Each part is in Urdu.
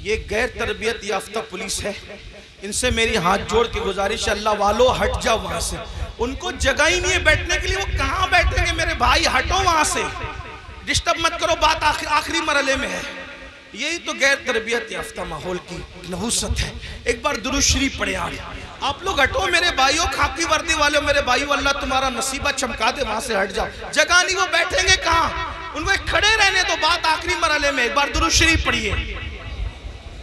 یہ غیر تربیت یافتہ پولیس ہے، ان سے میری ہاتھ جوڑ کے گزارش ہے اللہ والو ہٹ جاؤ وہاں سے، ان کو جگہ ہی نہیں ہے بیٹھنے کے لیے، وہ کہاں بیٹھیں گے میرے بھائی، ہٹو وہاں سے، ڈسٹرب مت کرو، بات آخری مرحلے میں ہے۔ یہی تو غیر تربیت یافتہ ماحول کی نحوست ہے۔ ایک بار درود شریف پڑھے آپ لوگ ہٹو میرے بھائیوں، خاکی وردی والے میرے بھائیوں، اللہ تمہارا نصیبہ چمکا دے، وہاں سے ہٹ جاؤ، جگہ نہیں، وہ بیٹھیں گے کہاں، ان کو ایک کھڑے رہنے تو، بات آخری مرحلے میں۔ ایک بار درود شریف پڑھیے۔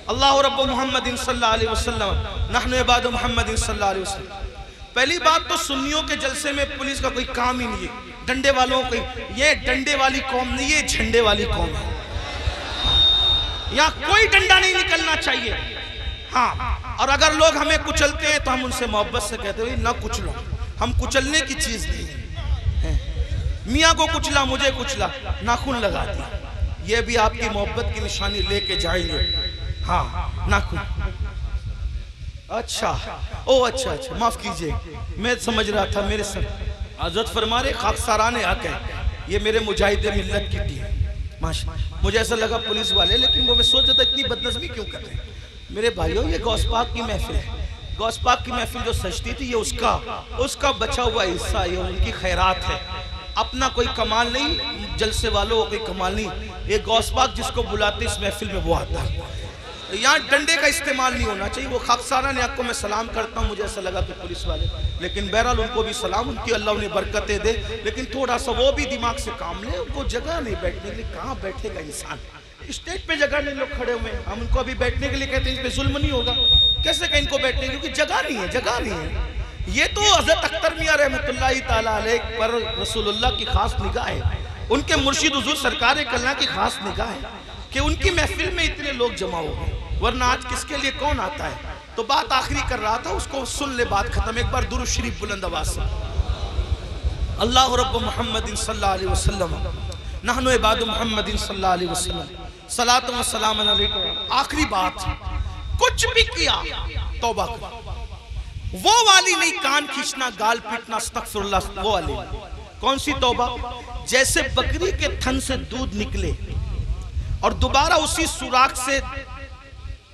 اللہ رب محمد صلی اللہ علیہ وسلم نحن عباد محمد صلی اللہ علیہ وسلم۔ پہلی بات تو سنیوں کے جلسے میں پولیس کا کوئی کام ہی نہیں ہے، ڈنڈے والوں کو، یہ ڈنڈے والی قوم نہیں، یہ جھنڈے والی قوم ہے، یہاں کوئی ڈنڈا نہیں نکلنا چاہیے۔ ہاں، اور اگر لوگ ہمیں کچلتے ہیں تو ہم ان سے محبت سے کہتے ہیں نہ کچلو، ہم کچلنے کی چیز نہیں، میاں کو کچلا، مجھے کچلا، ناخن لگا دیا، یہ بھی آپ کی محبت کی نشانی لے کے جائیں گے۔ ہاں، ناخن، اچھا معاف کیجئے، میں سمجھ رہا تھا میرے سر حضرت فرما رہے خاکساران حق ہے، یہ میرے مجاہد ملت کی ٹیم، مجھے ایسا لگا پولیس والے، لیکن وہ میں سوچ رہا تھا اتنی بدنظمی کیوں کر رہے ہیں میرے بھائیوں، یہ غوث پاک کی محفل ہے، غوث پاک کی محفل جو سجتی تھی، یہ اس کا بچا ہوا حصہ، یہ ان کی خیرات ہے، اپنا کوئی کمال نہیں، جلسے والوں کوئی کمال نہیں، یہ غوث پاک جس کو بلاتے اس محفل میں وہ آتا ہے، یہاں ڈنڈے کا استعمال نہیں ہونا چاہیے۔ وہ خاکساران حق کو میں سلام کرتا ہوں، مجھے ایسا لگا کہ پولیس والے، لیکن بہرحال ان کو بھی سلام، ان کی اللہ انہیں برکتیں دے، لیکن تھوڑا سا وہ بھی دماغ سے کام لیں، ان کو جگہ نہیں بیٹھنے کے لیے، کہاں بیٹھے گا انسان، اسٹیج پہ جگہ نہیں، لوگ کھڑے ہوئے ہیں، ہم ان کو ابھی بیٹھنے کے لیے کہتے ہیں اس پہ ظلم نہیں ہوگا، کیسے کہ ان کو بیٹھنے کیونکہ جگہ نہیں ہے۔ یہ تو حضرت اختر میاں رحمت اللہ تعالیٰ علیہ پر رسول اللہ کی خاص نگاہ ہے، ان کے مرشد حضور سرکار کلہ کی خاص نگاہ ہے کہ ان کی محفل میں اتنے لوگ جمع ہو گئے، ورنہ آج کس کے لیے کون آتا ہے۔ تو بات آخری کر رہا تھا، اس کو سن لے، بات ختم۔ ایک بار درود شریف بلند آواز سے، اللہ رب محمد صلی اللہ علیہ وسلم نحن عباد محمد صلی اللہ علیہ وسلم صلاۃ و سلام علیکم۔ آخری بات، کچھ بھی کیا توبہ کر، وہ والی نہیں، کان کھینچنا، گال پیٹنا، استغفر اللہ، وہ والی۔ کون سی توبہ؟ جیسے بکری کے تھن سے دودھ نکلے اور دوبارہ اسی سوراخ سے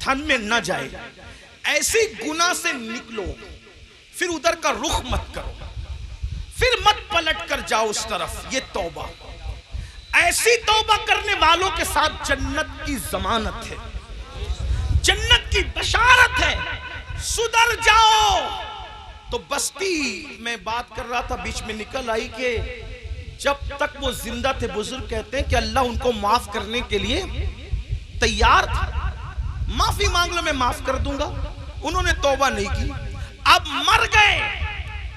تھن میں نہ جائے، ایسی گناہ سے نکلو، پھر ادھر کا رخ مت کرو، پھر مت پلٹ کر جاؤ اس طرف، یہ توبہ۔ ایسی توبہ کرنے والوں کے ساتھ جنت کی ضمانت ہے، جنت کی بشارت ہے، سدھر جاؤ۔ تو بستی میں بات کر رہا تھا، بیچ میں نکل آئی کہ جب تک وہ زندہ تھے، بزرگ کہتے ہیں کہ اللہ ان کو معاف کرنے کے لیے تیار تھا، معافی مانگ لو میں معاف کر دوں گا، انہوں نے توبہ نہیں کی، اب مر گئے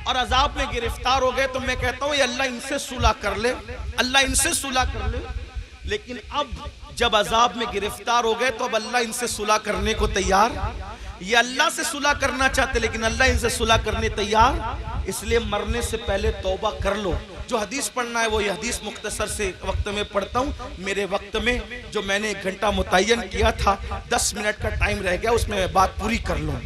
اور عذاب میں گرفتار ہو گئے، تو میں کہتا ہوں یہ اللہ ان سے صلح کر لے، اللہ ان سے صلح کر لے، لیکن اب جب عذاب میں گرفتار ہو گئے تو اب اللہ ان سے صلح کرنے کو تیار، یہ اللہ سے صلح کرنا چاہتے لیکن اللہ ان سے صلح کرنے تیار، اس لیے مرنے سے پہلے توبہ کر لو۔ جو حدیث پڑھنا ہے وہ یہ حدیث مختصر سے وقت میں پڑھتا ہوں، میرے وقت میں جو میں نے 1 گھنٹہ متعین کیا تھا، 10 منٹ کا ٹائم رہ گیا، اس میں بات پوری کر لوں۔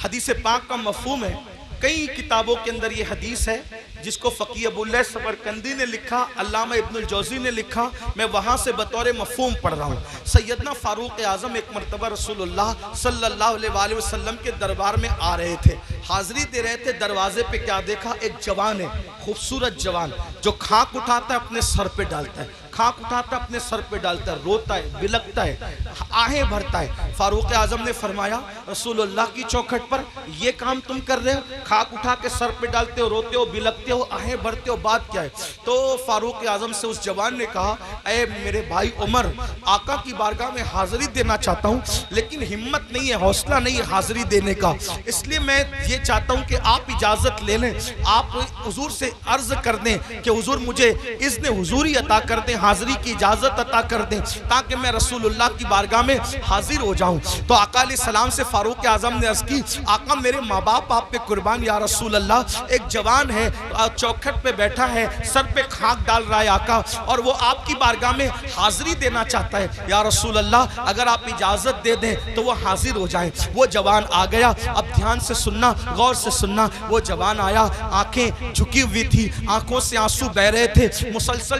حدیث پاک کا مفہوم ہے، کئی کتابوں کے اندر یہ حدیث ہے جس کو فقیہ ابو اللہ سمرقندی نے لکھا، علامہ ابن الجوزی نے لکھا، میں وہاں سے بطور مفہوم پڑھ رہا ہوں۔ سیدنا فاروق اعظم ایک مرتبہ رسول اللہ صلی اللہ علیہ وآلہ وسلم کے دربار میں آ رہے تھے، حاضری دے رہے تھے، دروازے پہ کیا دیکھا؟ ایک جوان ہے، خوبصورت جوان، جو کھاک اٹھاتا ہے اپنے سر پہ ڈالتا ہے، کھاک اٹھاتا ہے اپنے سر پہ ڈالتا ہے، روتا ہے، بلکتا ہے، آہیں بھرتا ہے۔ فاروق اعظم نے فرمایا رسول اللہ کی چوکھٹ پر یہ کام تم کر رہے ہو، کھاک اٹھا کے سر پہ ڈالتے ہو، روتے ہو، بلکتے ہو، آہیں بھرتے ہو، بات کیا ہے؟ تو فاروق اعظم سے اس جوان نے کہا اے میرے بھائی عمر، آقا کی بارگاہ میں حاضری دینا چاہتا ہوں لیکن ہمت نہیں ہے، حوصلہ نہیں ہے حاضری دینے کا، اس لیے میں یہ چاہتا ہوں کہ آپ اجازت لے لیں، آپ حضور سے عرض کر دیں کہ حضور مجھے اذن حضوری عطا کر دیں، حاضری کی اجازت عطا کر دیں تاکہ میں رسول اللہ کی بارگاہ میں حاضر ہو جاؤں۔ تو آقا علیہ السلام سے فاروق اعظم نے عرض کی آقا میرے ماں باپ آپ پہ قربان یا رسول اللہ، ایک جوان ہے چوکھٹ پہ بیٹھا ہے، سر پہ خاک ڈال رہا ہے آقا، اور وہ آپ کی بارگاہ میں حاضری دینا چاہتا ہے، یا رسول اللہ اگر آپ اجازت دے دیں تو وہ حاضر ہو جائیں۔ وہ جوان آ گیا، اب دھیان سے سننا، غور سے سننا، وہ جوان آیا، آنکھیں جھکی ہوئی تھی، آنکھوں سے آنسو بہ رہے تھے، مسلسل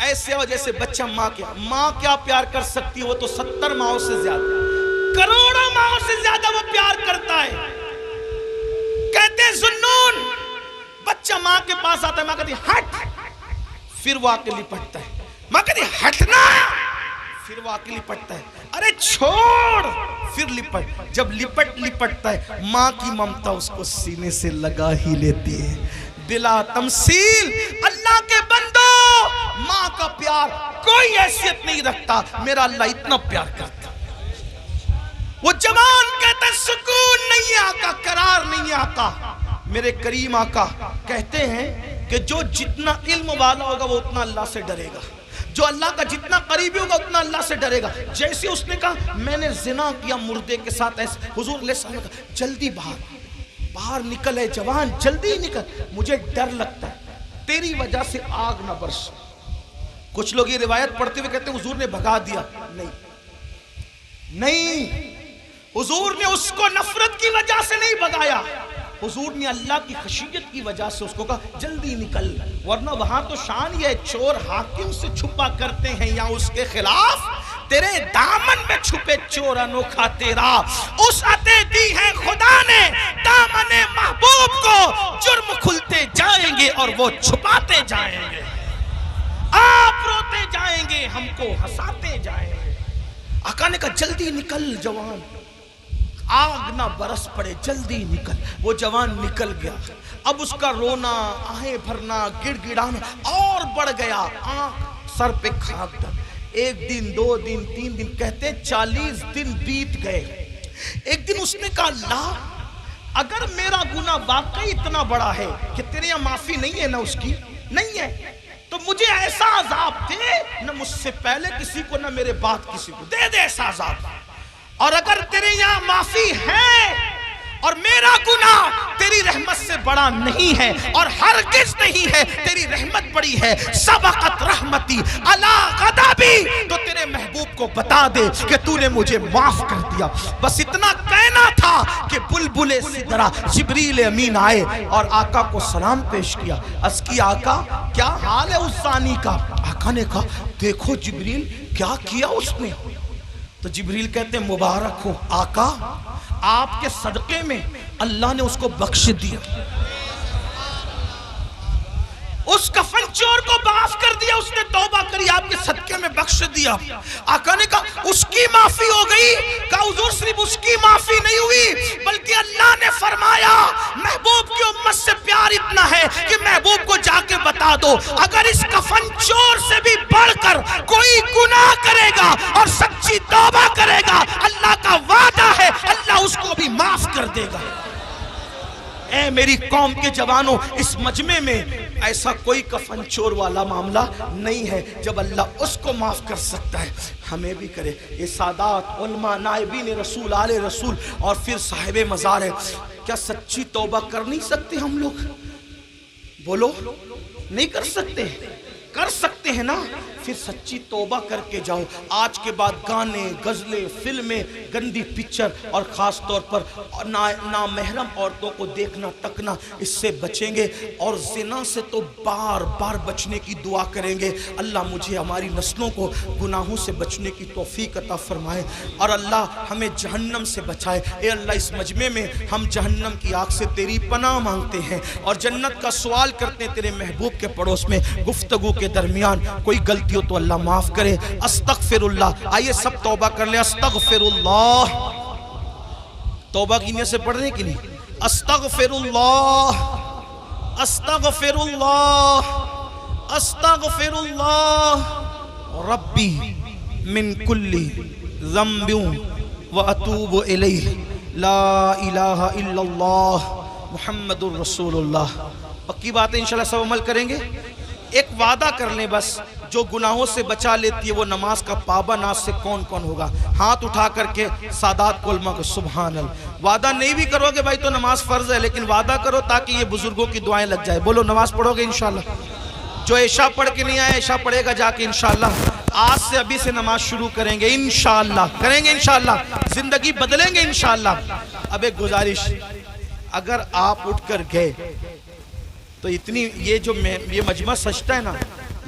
ایسے ہو جیسے بچہ ماں کیا پیار کر سکتی ہے؟ وہ تو 70 ماؤں سے زیادہ، کروڑوں ماؤں سے زیادہ وہ پیار کرتا ہے۔ کہتے ہیں ذوالنون، بچہ ماں کے پاس آتا ہے، ماں کہتی ہٹ، پھر وہ آ کے لپٹتا ہے، ماں کہتی ہٹنا، پھر وہ آ کے لپٹتا ہے، ارے چھوڑ، پھر لپٹ، جب لپٹتا ہے ماں کی ممتا اس کو سینے سے لگا ہی لیتی ہے۔ بلا تمثیل اللہ کے بندو، ماں کا پیار کوئی حیثیت نہیں رکھتا، میرا اللہ اتنا پیار کرتا۔ وہ جوان کہتا ہے سکون نہیں ہے آقا، قرار نہیں ہے آقا۔ میرے کریم آقا کہتے ہیں کہ جو جتنا علم والا ہوگا وہ اتنا اللہ سے ڈرے گا، جو اللہ کا جتنا قریبی ہوگا اتنا اللہ سے ڈرے گا۔ جیسے اس نے کہا میں نے زنا کیا مردے کے ساتھ، ایسے حضور علیہ السلام نے کہا جلدی باہر نکل، ہے جوان جلدی نکل، مجھے ڈر لگتا ہے تیری وجہ سے آگ نہ برس۔ کچھ لوگ یہ روایت پڑھتے ہوئے کہتے ہیں حضور نے بھگا دیا، نہیں، حضور نے اس کو نفرت کی وجہ سے نہیں بھگایا، حضور نے اللہ کی خشیت کی وجہ سے اس کو کہا جلدی نکل، ورنہ وہاں تو شان یہ چور حاکم سے چھپا کرتے ہیں یا اس کے خلاف، تیرے دامن میں چھپے چور انوکھا تیرا، اس عطے دی ہے خدا نے دامن محبوب کو، جرم کھلتے جائیں گے اور وہ چھپاتے جائیں گے، آپ روتے جائیں گے ہم کو ہنساتے جائیں گے۔ آقا نے کہا جلدی نکل جوان، آگ نہ برس پڑے، جلدی نکل۔ وہ جوان نکل گیا، اب اس کا رونا، آہیں بھرنا، گڑ گڑانا اور بڑھ گیا، آنکھ سر پہ خاک ڈال۔ 1 دن 2 دن 3 دن، کہتے 40 دن بیت گئے۔ ایک دن اس نے کہا اللہ اگر میرا گناہ واقعی اتنا بڑا ہے کہ تیرے یہاں معافی نہیں ہے، نہ اس کی نہیں ہے، تو مجھے ایسا عذاب دے، نہ مجھ سے پہلے کسی کو نہ میرے بعد کسی کو، دے ایسا عذاب۔ اور اگر تیرے یہاں معافی ہے اور میرا گناہ تیری رحمت سے بڑا نہیں ہے اور ہرگز نہیں ہے، تیری رحمت بڑی ہے، سبقت رحمتی علی غضبی، تو تیرے محبوب کو بتا دے کہ تو نے مجھے معاف کر دیا۔ بس اتنا کہنا تھا کہ بلبل سدرہ جبریل امین آئے اور آقا کو سلام پیش کیا، عرض کی آقا کیا حال ہے اس زانی کا؟ آقا نے کہا دیکھو جبریل کیا کیا اس نے؟ تو جبریل کہتے ہیں مبارک ہو آقا، آپ کے صدقے میں اللہ نے اس کو بخش دیا، اس کفن چور کو معاف کر دیا، اس نے توبہ کری، آپ کے صدقے میں بخش دیا۔ آقا نے کہا اس کی معافی ہو گئی؟ کہا حضور صرف اس کی معافی نہیں ہوئی بلکہ اللہ نے فرمایا محبوب کی امت سے پیار اتنا ہے کہ محبوب کو جا کے بتا دو اگر اس کفن چور سے بھی بڑھ کر کوئی گناہ کرے گا اور سچی توبہ کرے گا، اللہ کا وعدہ ہے اللہ اس کو بھی معاف کر دے گا۔ اے میری قوم کے جوانوں، اس مجمع میں ایسا کوئی کفن چور والا معاملہ نہیں ہے، جب اللہ اس کو معاف کر سکتا ہے ہمیں بھی کرے۔ یہ سادات علماء نائبین رسول آل رسول اور پھر صاحب مزار ہے، کیا سچی توبہ کر نہیں سکتے ہم لوگ؟ بولو نہیں کر سکتے؟ کر سکتے ہیں نا؟ پھر سچی توبہ کر کے جاؤ۔ آج کے بعد گانے، غزلیں، فلمیں، گندی پکچر اور خاص طور پر نامحرم عورتوں کو دیکھنا تکنا، اس سے بچیں گے، اور زنا سے تو بار بار بچنے کی دعا کریں گے۔ اللہ مجھے ہماری نسلوں کو گناہوں سے بچنے کی توفیق عطا فرمائے اور اللہ ہمیں جہنم سے بچائے۔ اے اللہ اس مجمع میں ہم جہنم کی آگ سے تیری پناہ مانگتے ہیں اور جنت کا سوال کرتے ہیں تیرے محبوب کے پڑوس میں۔ گفتگو کے درمیان کوئی غلطی ہو تو اللہ معاف کرے۔ استغفر اللہ، آئیے سب توبہ کر لیں۔ استغفر اللہ، توبہ کی نیت سے پڑھ رہے ہیں کہ نہیں؟ استغفر اللہ، استغفر اللہ، استغفر اللہ ربی من کل ذنب واتوب الیہ، لا الہ الا اللہ محمد الرسول اللہ۔ پکی بات ہے، انشاءاللہ سب عمل کریں گے۔ ایک وعدہ کر لیں بس، جو گناہوں سے بچا لیتی ہے وہ نماز کا پابند آج سے کون کون ہوگا؟ ہاتھ اٹھا کر کے سادات کو علماء کو سبحان اللہ۔ وعدہ نہیں بھی کرو گے بھائی تو نماز فرض ہے، لیکن وعدہ کرو تاکہ یہ بزرگوں کی دعائیں لگ جائے۔ بولو نماز پڑھو گے انشاءاللہ؟ جو عشاء پڑھ کے نہیں آئے عشاء پڑھے گا جا کے انشاءاللہ۔ آج سے ابھی سے نماز شروع کریں گے انشاءاللہ، کریں گے انشاءاللہ، زندگی بدلیں گے انشاءاللہ۔ اب ایک گزارش، اگر آپ اٹھ کر گئے تو اتنی یہ جو یہ مجمع سجتا ہے نا،